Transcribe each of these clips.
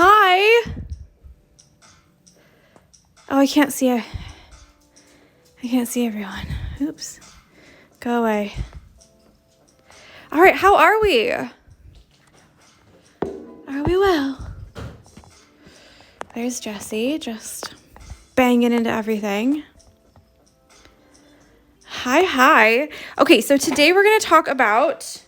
Hi. Oh, I can't see it. I can't see everyone. Oops. Go away. All right, how are we? Are we well? There's Jessie, just banging into everything. Hi. Okay, so today we're going to talk about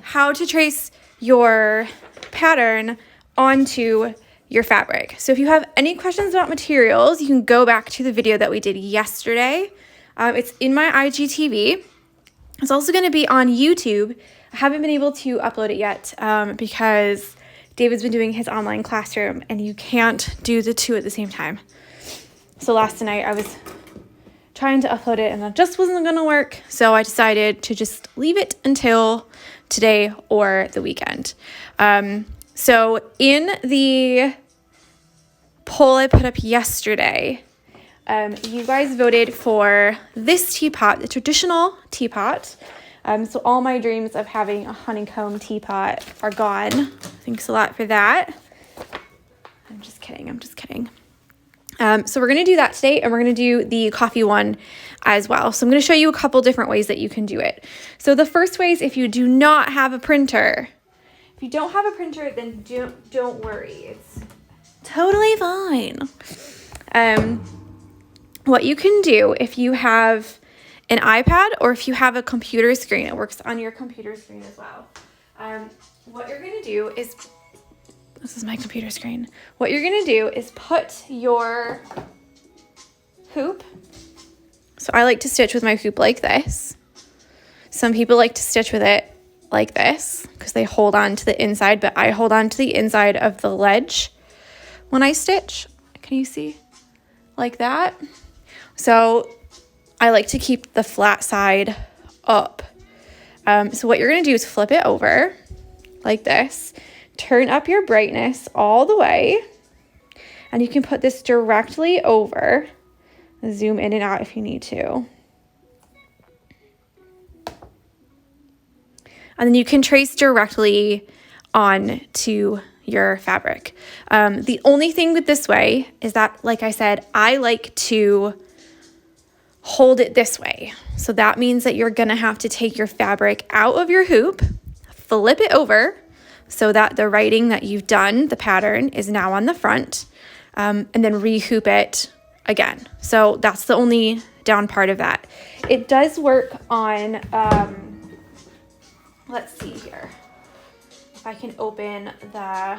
how to trace your pattern onto your fabric. So if you have any questions about materials, you can go back to the video that we did yesterday. It's in my IGTV. It's also going to be on YouTube. I haven't been able to upload it yet because David's been doing his online classroom and you can't do the two at the same time. So last night I was trying to upload it and that just wasn't going to work. So I decided to just leave it until today or the weekend. So in the poll I put up yesterday, you guys voted for this teapot, the traditional teapot. So all my dreams of having a honeycomb teapot are gone. Thanks a lot for that. I'm just kidding. So we're going to do that today, and we're going to do the coffee one as well. So I'm going to show you a couple different ways that you can do it. So the first way is if you do not have a printer. If you don't have a printer, then don't worry. It's totally fine. What you can do if you have an iPad or if you have a computer screen, it works on your computer screen as well. What you're going to do is, this is my computer screen. What you're going to do is put your hoop. So I like to stitch with my hoop like this. Some people like to stitch with it like this because they hold on to the inside, but I hold on to the inside of the ledge when I stitch. Can you see? Like that. So I like to keep the flat side up. So what you're going to do is flip it over like this. Turn up your brightness all the way. And you can put this directly over. Zoom in and out if you need to. And then you can trace directly on to your fabric. The only thing with this way is that, like I said, I like to hold it this way. So that means that you're gonna have to take your fabric out of your hoop, flip it over so that the writing that you've done, the pattern, is now on the front, and then re-hoop it again. So that's the only down part of that. It does work on, let's see here. If I can open the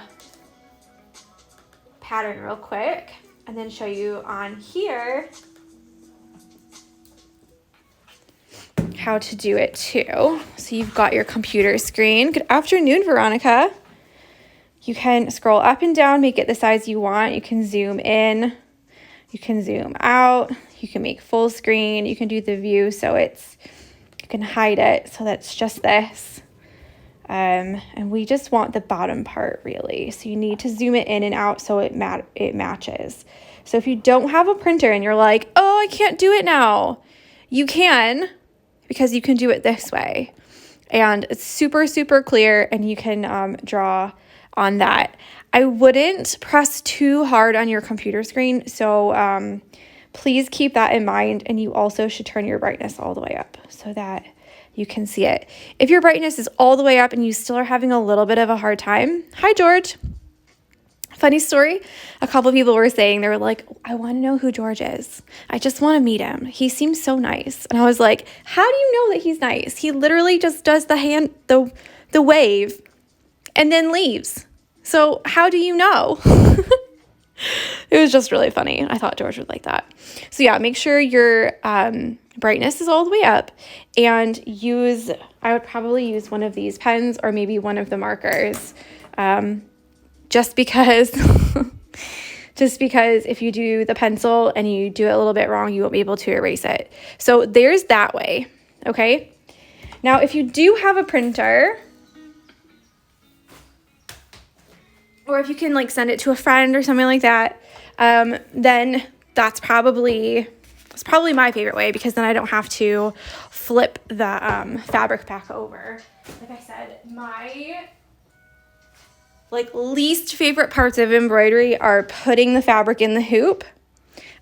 pattern real quick and then show you on here how to do it too. So you've got your computer screen. Good afternoon, Veronica. You can scroll up and down, make it the size you want. You can zoom in, you can zoom out, you can make full screen, you can do the view so you can hide it so that's just this. And we just want the bottom part really. So you need to zoom it in and out so it matches. So if you don't have a printer and you're like, oh, I can't do it now, you can, because you can do it this way. And it's super, super clear and you can draw on that. I wouldn't press too hard on your computer screen. So please keep that in mind. And you also should turn your brightness all the way up so that you can see it. If your brightness is all the way up and you still are having a little bit of a hard time, hi, George. Funny story, a couple of people were saying, they were like, I want to know who George is. I just want to meet him. He seems so nice. And I was like, how do you know that he's nice? He literally just does the wave and then leaves. So how do you know? It was just really funny. I thought George would like that. So yeah, make sure your brightness is all the way up and I would probably use one of these pens or maybe one of the markers. Just because if you do the pencil and you do it a little bit wrong, you won't be able to erase it. So there's that way, okay? Now, if you do have a printer, or if you can like send it to a friend or something like that, then that's probably my favorite way because then I don't have to flip the fabric back over. Like I said, my like least favorite parts of embroidery are putting the fabric in the hoop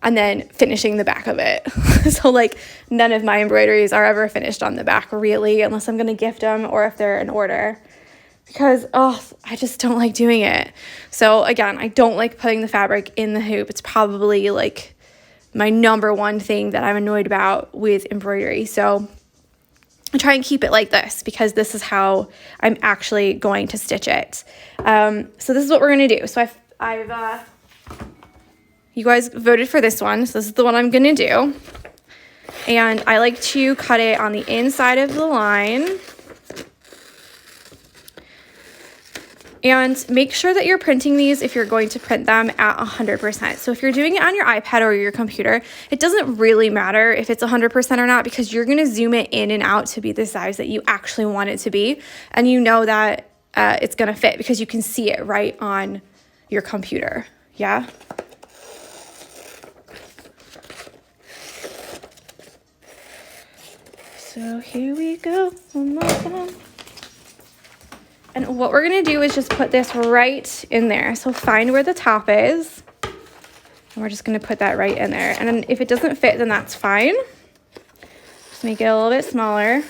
and then finishing the back of it. So like none of my embroideries are ever finished on the back really, unless I'm going to gift them or if they're in order, because I just don't like doing it. So again, I don't like putting the fabric in the hoop. It's probably like my number one thing that I'm annoyed about with embroidery. So I try and keep it like this because this is how I'm actually going to stitch it. So this is what we're going to do. So you guys voted for this one. So this is the one I'm going to do. And I like to cut it on the inside of the line. And make sure that you're printing these if you're going to print them at 100%. So if you're doing it on your iPad or your computer, it doesn't really matter if it's 100% or not, because you're going to zoom it in and out to be the size that you actually want it to be. And you know that it's going to fit because you can see it right on your computer. Yeah. So here we go. One more time. And what we're going to do is just put this right in there. So find where the top is. And we're just going to put that right in there. And then if it doesn't fit, then that's fine. Just make it a little bit smaller.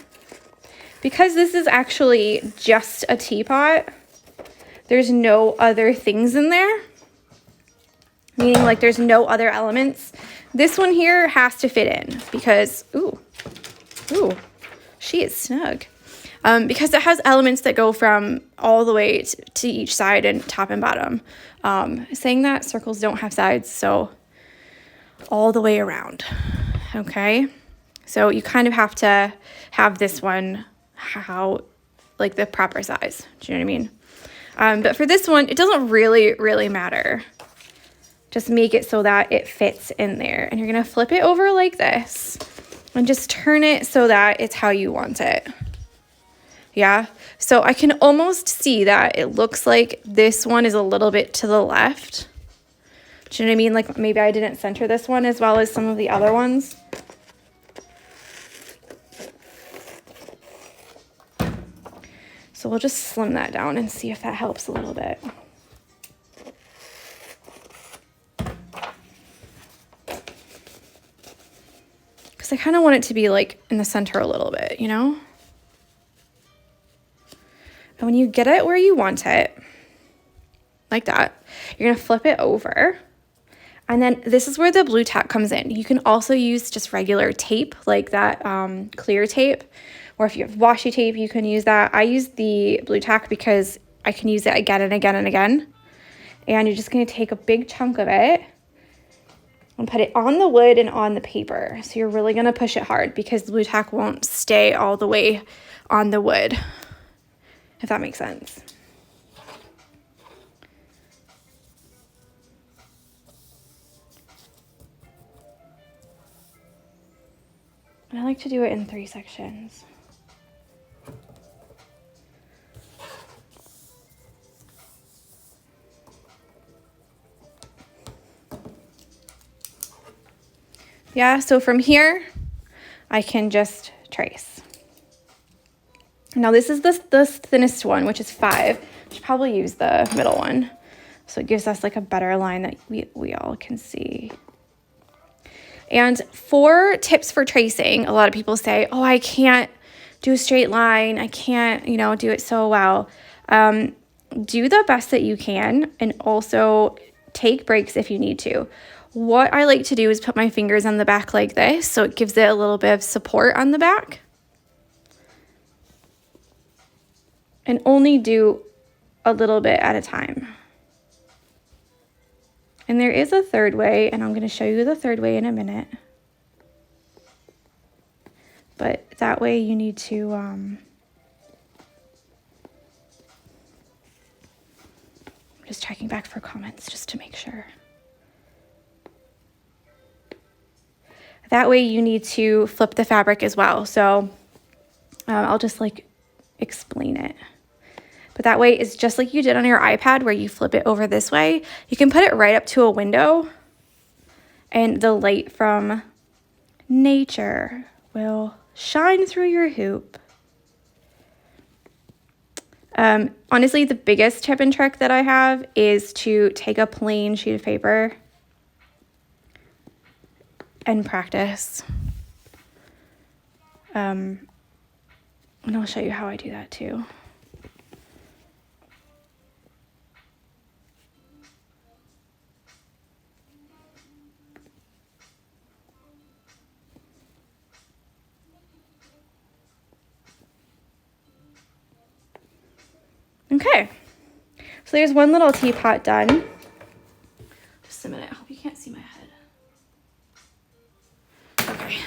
Because this is actually just a teapot, there's no other things in there. Meaning like there's no other elements. This one here has to fit in because, ooh, she is snug. Because it has elements that go from all the way to each side and top and bottom. Saying that, circles don't have sides, so all the way around, okay? So you kind of have to have this one like the proper size. Do you know what I mean? But for this one, it doesn't really matter. Just make it so that it fits in there. And you're going to flip it over like this and just turn it so that it's how you want it. Yeah, so I can almost see that it looks like this one is a little bit to the left. Do you know what I mean? Like maybe I didn't center this one as well as some of the other ones. So we'll just slim that down and see if that helps a little bit. Because I kind of want it to be like in the center a little bit, you know? And when you get it where you want it, like that, you're going to flip it over. And then this is where the blue tack comes in. You can also use just regular tape, like that clear tape. Or if you have washi tape, you can use that. I use the blue tack because I can use it again and again and again. And you're just going to take a big chunk of it and put it on the wood and on the paper. So you're really going to push it hard because the blue tack won't stay all the way on the wood. If that makes sense. And I like to do it in 3 sections. Yeah, so from here, I can just trace. Now this is the thinnest one, which is 5. I should probably use the middle one. So it gives us like a better line that we all can see. And for tips for tracing, a lot of people say, oh, I can't do a straight line. I can't, do it so well. Do the best that you can and also take breaks if you need to. What I like to do is put my fingers on the back like this, so it gives it a little bit of support on the back. And only do a little bit at a time. And there is a third way, and I'm going to show you the third way in a minute. But that way you need to I'm just checking back for comments just to make sure. That way you need to flip the fabric as well. So I'll just explain it. But that way it's just like you did on your iPad where you flip it over this way. You can put it right up to a window and the light from nature will shine through your hoop. Honestly, the biggest tip and trick that I have is to take a plain sheet of paper and practice. And I'll show you how I do that too. Okay, so there's one little teapot done. Just a minute, I hope you can't see my head. Okay,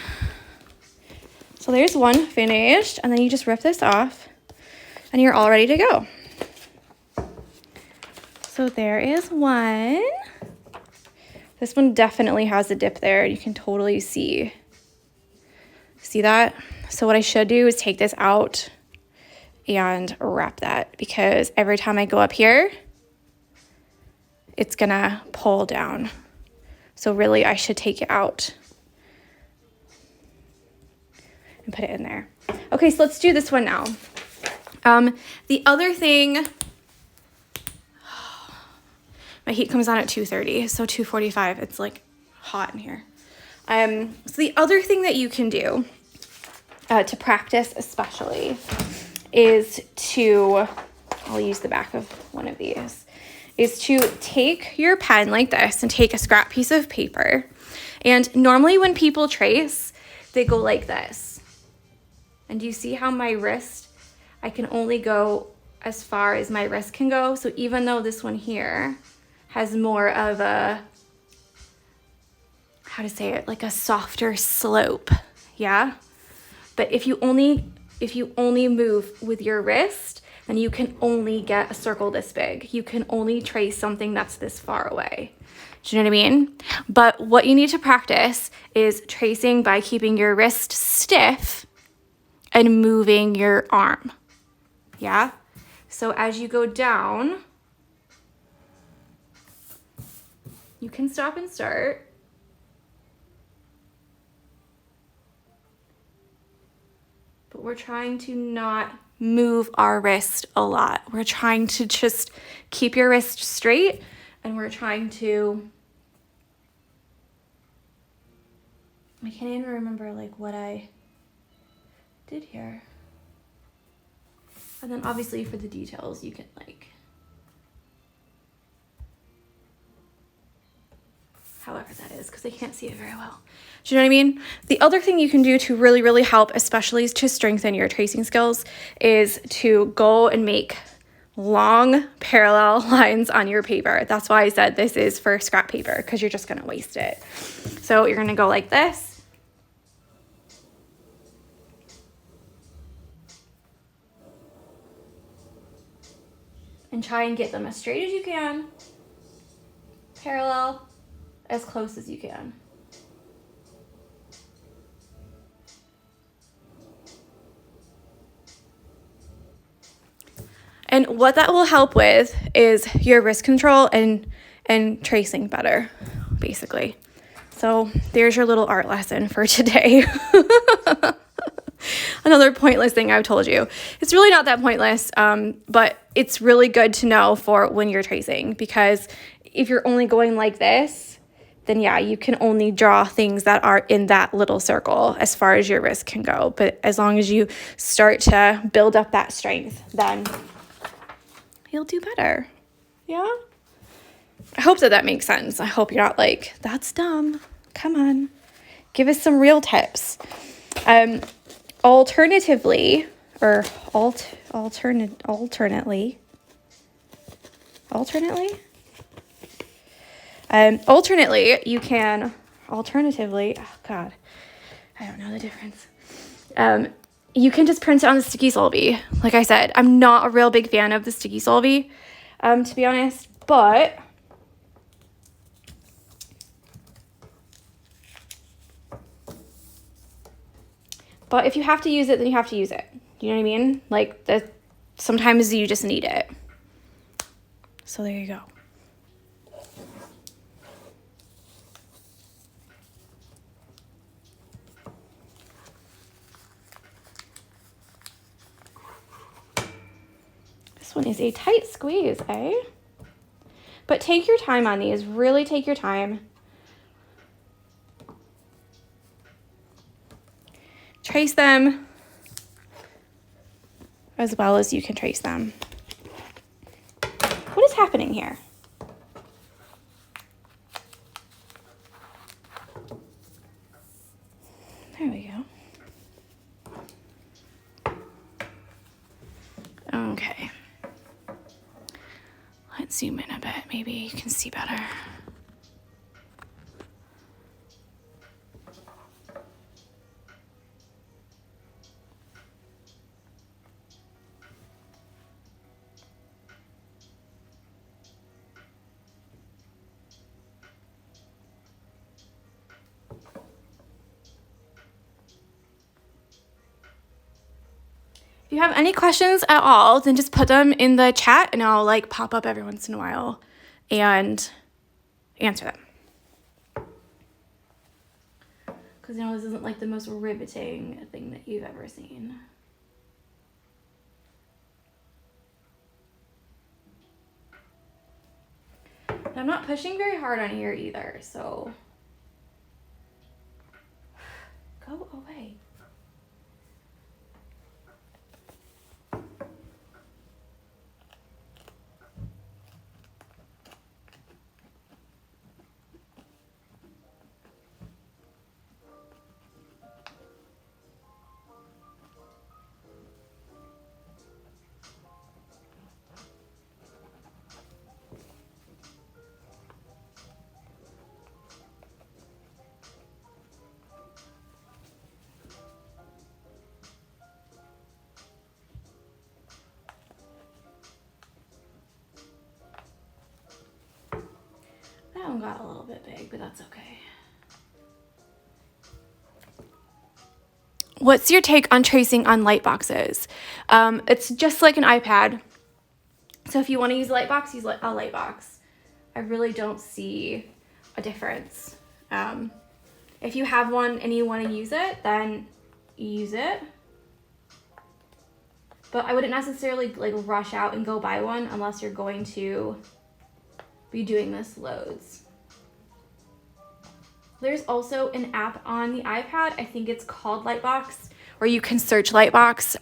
so there's one finished, and then you just rip this off, and you're all ready to go. So there is one. This one definitely has a dip there. You can totally see that? So what I should do is take this out and wrap that, because every time I go up here, it's gonna pull down. So really I should take it out and put it in there. Okay, so let's do this one now. The other thing, my heat comes on at 2:30, so 2:45, it's like hot in here. So the other thing that you can do to practice especially is to, I'll use the back of one of these, is to take your pen like this and take a scrap piece of paper. And normally when people trace, they go like this. And do you see how my wrist, I can only go as far as my wrist can go. So even though this one here has more of a, how to say it, like a softer slope, yeah? But if you only move with your wrist, then you can only get a circle this big. You can only trace something that's this far away. Do you know what I mean? But what you need to practice is tracing by keeping your wrist stiff and moving your arm. Yeah? So as you go down, you can stop and start. But we're trying to not move our wrist a lot. We're trying to just keep your wrist straight, and we're trying to, I can't even remember like what I did here. And then obviously for the details, you can like, however that is, because I can't see it very well. Do you know what I mean? The other thing you can do to really, really help, especially to strengthen your tracing skills, is to go and make long parallel lines on your paper. That's why I said this is for scrap paper, because you're just going to waste it. So you're going to go like this. And try and get them as straight as you can, parallel, as close as you can. And what that will help with is your wrist control and tracing better, basically. So there's your little art lesson for today. Another pointless thing I've told you. It's really not that pointless, but it's really good to know for when you're tracing, because if you're only going like this, then yeah, you can only draw things that are in that little circle as far as your wrist can go. But as long as you start to build up that strength, then you'll do better. Yeah? I hope that makes sense. I hope you're not like, that's dumb. Come on. Give us some real tips. Alternatively, you can, alternatively, oh God, I don't know the difference. You can just print it on the sticky Solvay. Like I said, I'm not a real big fan of the sticky Solvay, to be honest, but if you have to use it, then you have to use it. You know what I mean? Like, sometimes you just need it. So there you go. This one is a tight squeeze, eh? But take your time on these. Really take your time. Trace them as well as you can trace them. What is happening here? There we go. Okay. Let's zoom in a bit. Maybe you can see better. If you have any questions at all, then just put them in the chat and I'll like pop up every once in a while and answer them. Because you know this isn't like the most riveting thing that you've ever seen. And I'm not pushing very hard on here either, so go away. That one got a little bit big, but that's okay. What's your take on tracing on light boxes? It's just like an iPad. So if you want to use a light box, use a light box. I really don't see a difference. If you have one and you want to use it, then use it. But I wouldn't necessarily like rush out and go buy one unless you're going to be doing this loads. There's also an app on the iPad, I think it's called Lightbox, where you can search Lightbox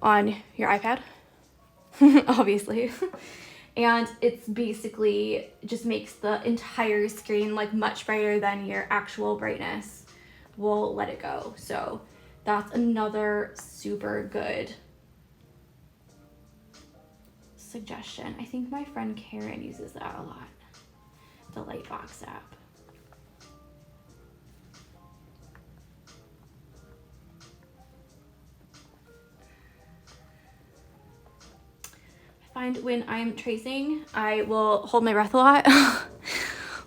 on your iPad, obviously. And it's basically just makes the entire screen like much brighter than your actual brightness will let it go. So that's another super good suggestion. I think my friend Karen uses that a lot, the Lightbox app. I find when I'm tracing, I will hold my breath a lot,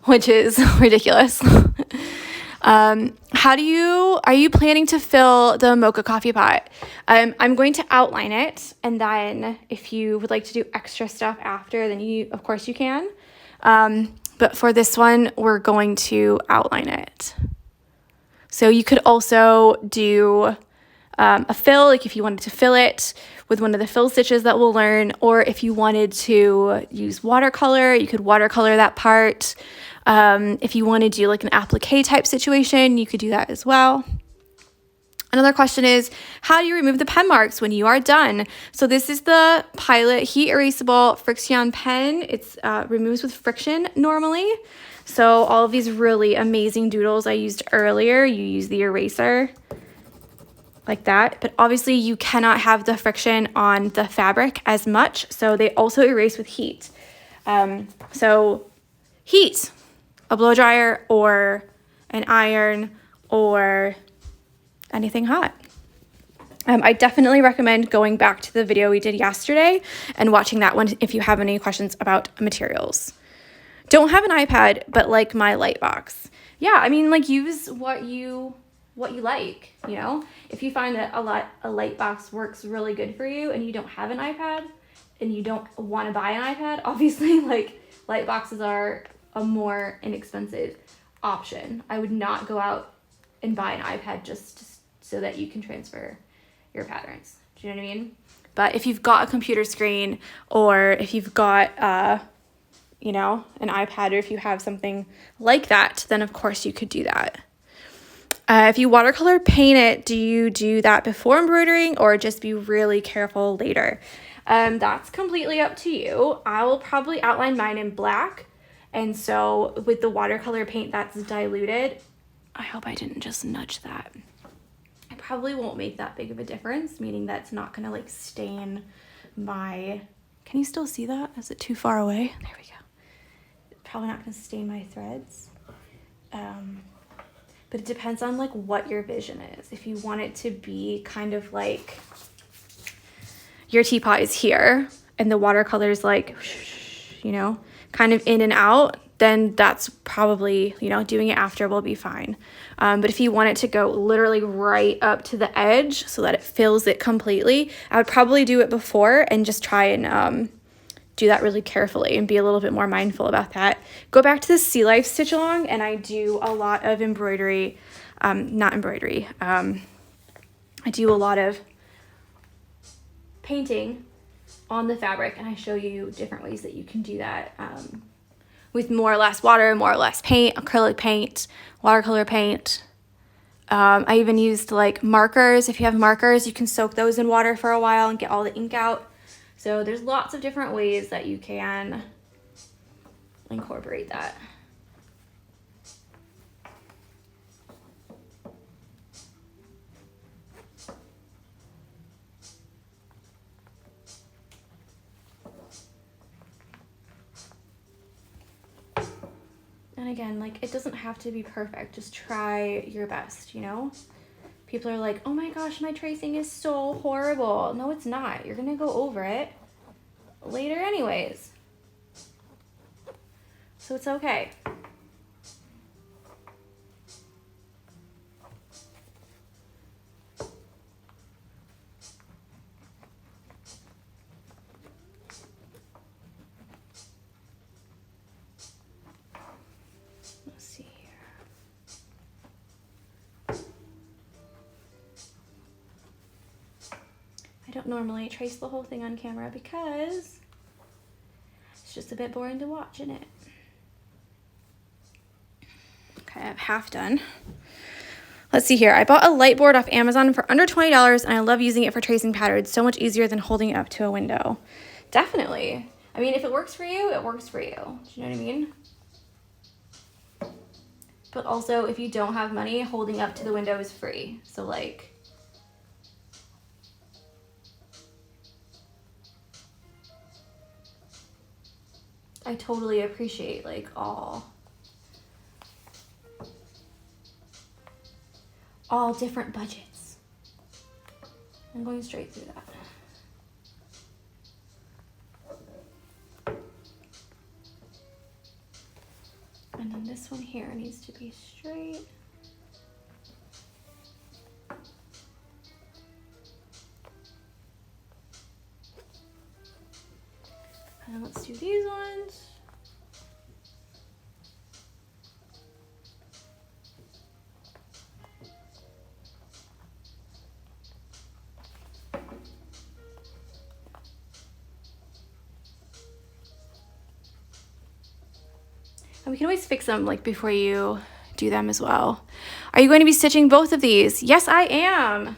which is ridiculous. Are you planning to fill the mocha coffee pot? I'm going to outline it, and then if you would like to do extra stuff after, then of course you can. But for this one, we're going to outline it. So you could also do a fill, like if you wanted to fill it with one of the fill stitches that we'll learn, or if you wanted to use watercolor, you could watercolor that part. If you want to do like an applique type situation, you could do that as well. Another question is, how do you remove the pen marks when you are done? So this is the Pilot Heat Erasable Friction pen. It's removes with friction normally. So all of these really amazing doodles I used earlier, you use the eraser like that. But obviously you cannot have the friction on the fabric as much. So they also erase with heat. So heat, a blow dryer or an iron or anything hot. I definitely recommend going back to the video we did yesterday and watching that one if you have any questions about materials. Don't have an iPad, but like my Lightbox. Yeah, I mean, like use what you like, you know? If you find that a Lightbox works really good for you and you don't have an iPad and you don't want to buy an iPad, obviously like Lightboxes are a more inexpensive option. I would not go out and buy an iPad just so that you can transfer your patterns. Do you know what I mean? But if you've got a computer screen, or if you've got, you know, an iPad, or if you have something like that, then of course you could do that. If you watercolor paint it, do you do that before embroidering or just be really careful later? That's completely up to you. I will probably outline mine in black. And so with the watercolor paint that's diluted, I hope I didn't just nudge that. It probably won't make that big of a difference, meaning that's not gonna like stain my, can you still see that? Is it too far away? There we go. It's probably not gonna stain my threads. But it depends on like what your vision is. If you want it to be kind of like your teapot is here and the watercolor is like, you know, kind of in and out, then that's probably, you know, doing it after will be fine. But if you want it to go literally right up to the edge so that it fills it completely, I would probably do it before and just try and do that really carefully and be a little bit more mindful about that. Go back to the Sea Life Stitch Along, and I do a lot of embroidery, not embroidery, I do a lot of painting on the fabric, and I show you different ways that you can do that with more or less water, more or less paint, acrylic paint, watercolor paint. I even used like markers. If you have markers, you can soak those in water for a while and get all the ink out. So there's lots of different ways that you can incorporate that. And again, like, it doesn't have to be perfect. Just try your best, you know? People are like, oh my gosh, my tracing is so horrible. No, it's not. You're gonna go over it later anyways. So it's okay. Let's see here. I don't normally trace the whole thing on camera because it's just a bit boring to watch, isn't it? Okay, I have half done. Let's see here. I bought a light board off Amazon for under $20 and I love using it for tracing patterns. So much easier than holding it up to a window. Definitely. I mean, if it works for you, it works for you. Do you know what I mean? But also, if you don't have money, holding up to the window is free. So like, I totally appreciate like all different budgets. I'm going straight through that. And then this one here needs to be straight. And then let's do these ones. And we can always fix them like before you do them as well. Are you going to be stitching both of these? Yes, I am.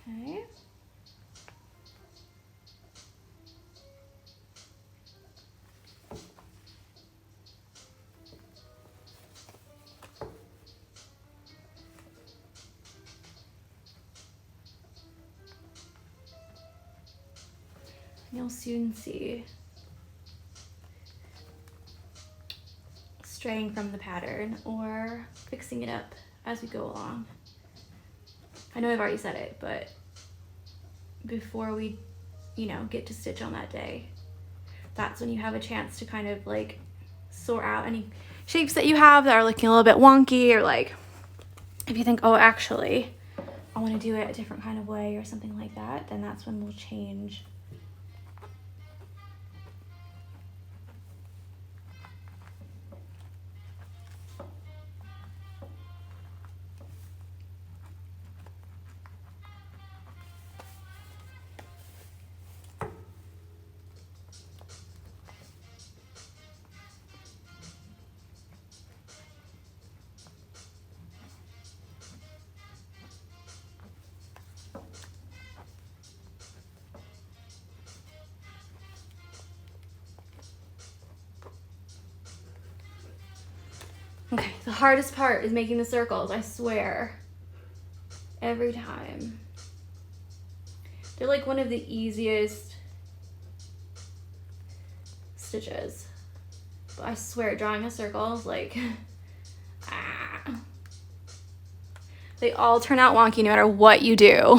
Okay. You'll soon see straying from the pattern or fixing it up as we go along. I know I've already said it, but before we, you know, get to stitch on that day, that's when you have a chance to kind of like sort out any shapes that you have that are looking a little bit wonky, or like if you think, oh, actually, I want to do it a different kind of way or something like that, then that's when we'll change Okay, the hardest part is making the circles, I swear. Every time. They're like one of the easiest stitches. But I swear, drawing a circle is like, They all turn out wonky no matter what you do.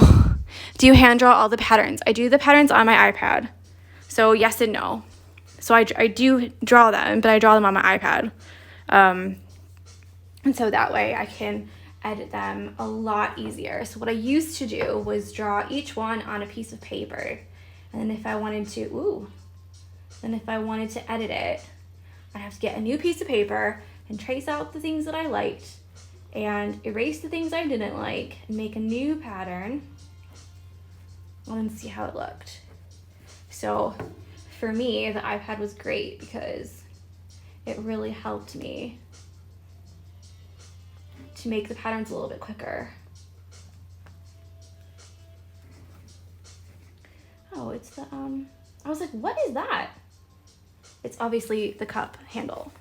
Do you hand draw all the patterns? I do the patterns on my iPad. So yes and no. So I do draw them, but I draw them on my iPad. And so that way I can edit them a lot easier. So what I used to do was draw each one on a piece of paper. And then if I wanted to, edit it, I'd have to get a new piece of paper and trace out the things that I liked and erase the things I didn't like and make a new pattern and then see how it looked. So for me, the iPad was great because it really helped me to make the patterns a little bit quicker. Oh, it's the, I was like, what is that? It's obviously the cup handle.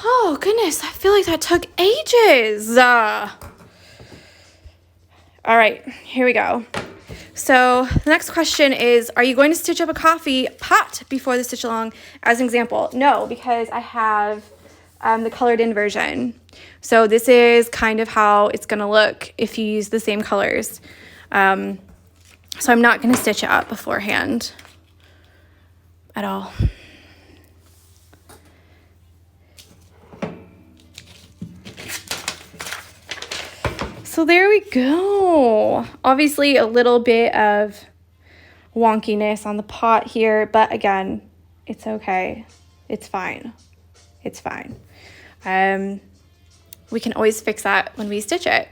Oh goodness, I feel like that took ages. All right, here we go. So the next question is, are you going to stitch up a coffee pot before the stitch along as an example? No, because I have the colored in version. So this is kind of how it's gonna look if you use the same colors. So I'm not gonna stitch it up beforehand at all. So there we go. Obviously a little bit of wonkiness on the pot here, but again, it's okay. It's fine. It's fine. We can always fix that when we stitch it.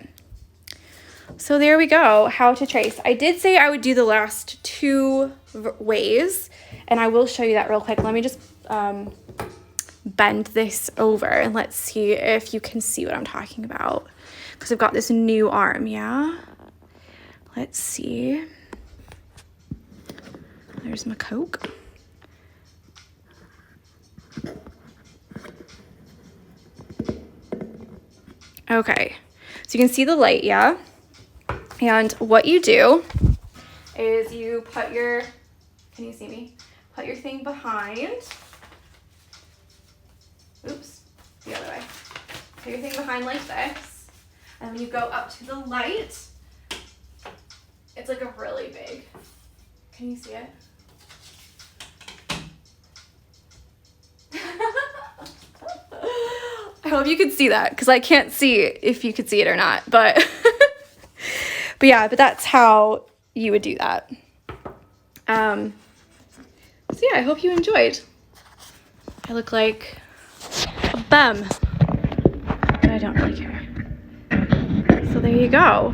So there we go, how to trace. I did say I would do the last two ways, and I will show you that real quick. Let me just bend this over and let's see if you can see what I'm talking about. Because I've got this new arm, yeah? Let's see. There's my Coke. Okay, so you can see the light, yeah? And what you do is you put your, can you see me? Put your thing behind. Oops, the other way. Put your thing behind like this. And when you go up to the light, it's like a really big, can you see it? I hope you could see that because I can't see if you could see it or not, but but that's how you would do that. So yeah, I hope you enjoyed. I look like a bum, but I don't really care. So there you go.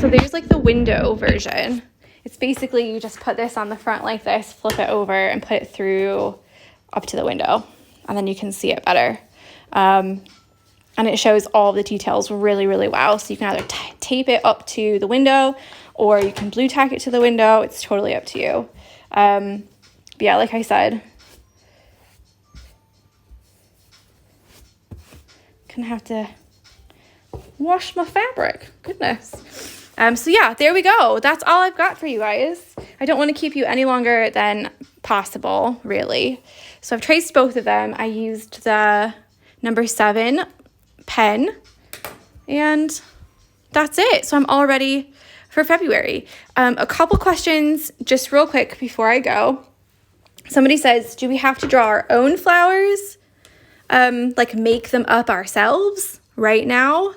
So there's like the window version. It's basically you just put this on the front like this, flip it over and put it through up to the window, and then you can see it better. And it shows all the details really, really well. So you can either tape it up to the window or you can blue tack it to the window. It's totally up to you. But yeah, like I said, gonna have to wash my fabric. Goodness. So yeah, there we go. That's all I've got for you guys. I don't want to keep you any longer than possible, really. So I've traced both of them. I used the number 7 pen, and that's it. So I'm all ready for February. A couple questions just real quick before I go. Somebody says, do we have to draw our own flowers? Like make them up ourselves right now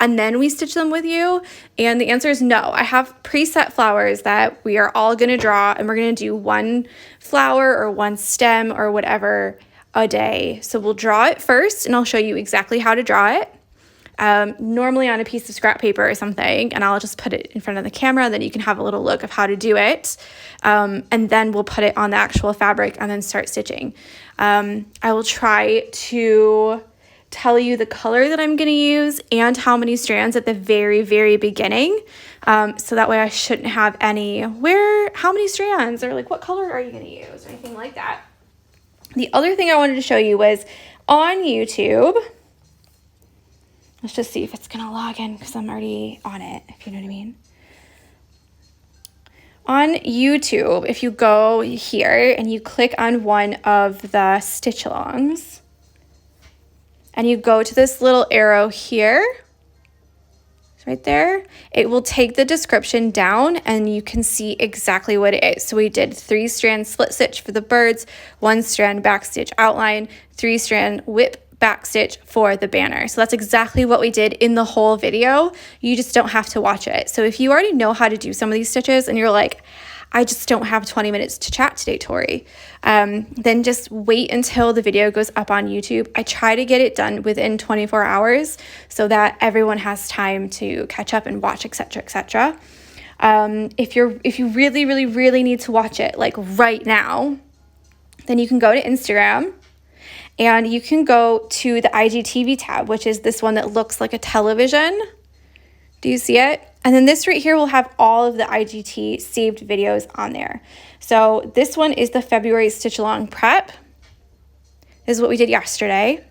and then we stitch them with you? And the answer is no. I have preset flowers that we are all going to draw, and we're going to do one flower or one stem or whatever a day. So we'll draw it first and I'll show you exactly how to draw it. normally on a piece of scrap paper or something, and I'll just put it in front of the camera, then you can have a little look of how to do it. And then we'll put it on the actual fabric and then start stitching. I will try to tell you the color that I'm going to use and how many strands at the very, very beginning. So that way I shouldn't have any, how many strands, or like what color are you going to use, or anything like that. The other thing I wanted to show you was on YouTube. Let's just see if it's going to log in because I'm already on it, if you know what I mean. On YouTube, if you go here and you click on one of the stitch-alongs, and you go to this little arrow here, it's right there, it will take the description down and you can see exactly what it is. So we did 3-strand split stitch for the birds, 1-strand backstitch outline, 3-strand whip backstitch for the banner. So that's exactly what we did in the whole video. You just don't have to watch it. So if you already know how to do some of these stitches and you're like, I just don't have 20 minutes to chat today, Tori, then just wait until the video goes up on YouTube. I try to get it done within 24 hours so that everyone has time to catch up and watch, etc., etc. If you really, really, really need to watch it like right now, then you can go to Instagram and you can go to the IGTV tab, which is this one that looks like a television. Do you see it? And then this right here will have all of the IGT saved videos on there. So this one is the February Stitchalong prep. This is what we did yesterday.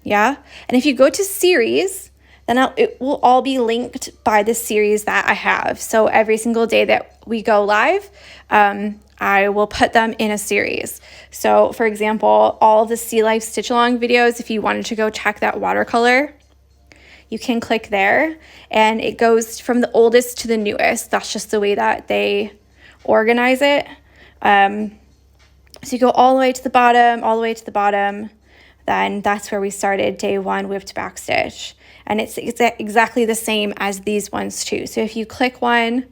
Yeah. And if you go to series, then it will all be linked by the series that I have. So every single day that we go live, I will put them in a series. So for example, all of the Sea Life Stitchalong videos, if you wanted to go check that watercolor, you can click there and it goes from the oldest to the newest. That's just the way that they organize it. So you go all the way to the bottom, then that's where we started day 1 whipped backstitch. And it's exactly the same as these ones too. So if you click one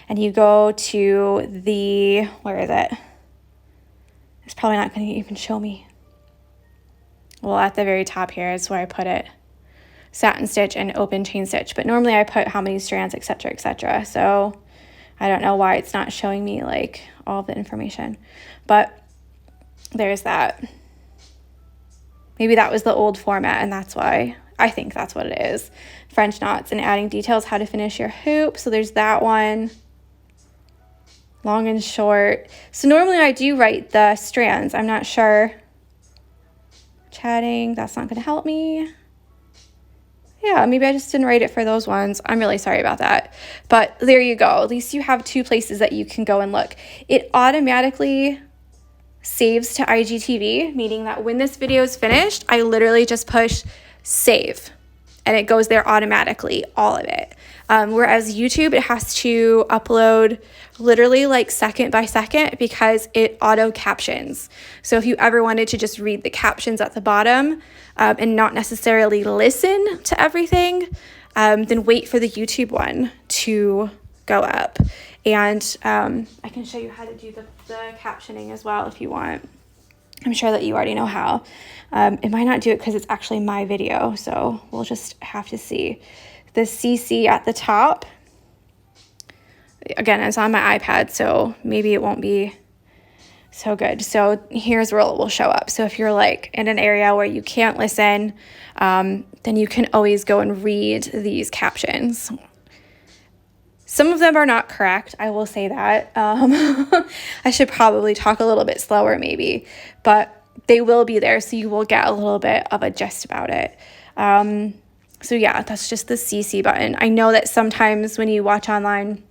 and you go to the, where is it? It's probably not going to even show me. Well, at the very top here is where I put it. Satin stitch and open chain stitch, but normally I put how many strands, etc., etc. So I don't know why it's not showing me like all the information, but there's that. Maybe that was the old format and that's why. I think that's what it is. French knots and adding details, how to finish your hoop. So there's that one. Long and short. So normally I do write the strands. I'm not sure. Chatting, that's not going to help me. Yeah, maybe I just didn't write it for those ones. I'm really sorry about that. But there you go. At least you have 2 places that you can go and look. It automatically saves to IGTV, meaning that when this video is finished, I literally just push save and it goes there automatically, all of it. Whereas YouTube, it has to upload literally like second by second because it auto captions. So if you ever wanted to just read the captions at the bottom and not necessarily listen to everything, then wait for the YouTube one to go up. And I can show you how to do the captioning as well if you want. I'm sure that you already know how. It might not do it because it's actually my video, so we'll just have to see. The CC at the top, again, it's on my iPad, so maybe it won't be so good. So here's where it will show up. So if you're like in an area where you can't listen, then you can always go and read these captions. Some of them are not correct, I will say that. I should probably talk a little bit slower maybe, but they will be there, so you will get a little bit of a gist about it. So yeah, that's just the CC button. I know that sometimes when you watch online,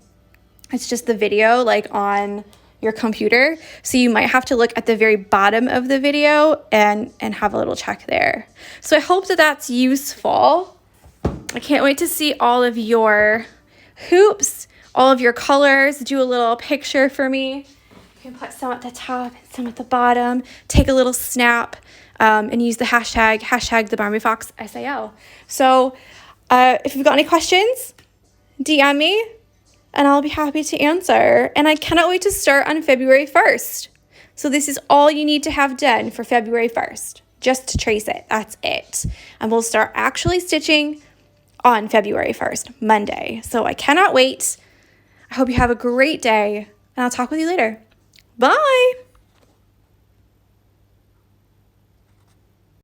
it's just the video like on your computer. So you might have to look at the very bottom of the video and have a little check there. So I hope that that's useful. I can't wait to see all of your hoops, all of your colors. Do a little picture for me. You can put some at the top and some at the bottom. Take a little snap. And use the hashtag the Barbie Fox SAL. So if you've got any questions, DM me and I'll be happy to answer. And I cannot wait to start on February 1st. So this is all you need to have done for February 1st. just to trace it. That's it. And we'll start actually stitching on February 1st, Monday. So I cannot wait. I hope you have a great day, and I'll talk with you later. Bye.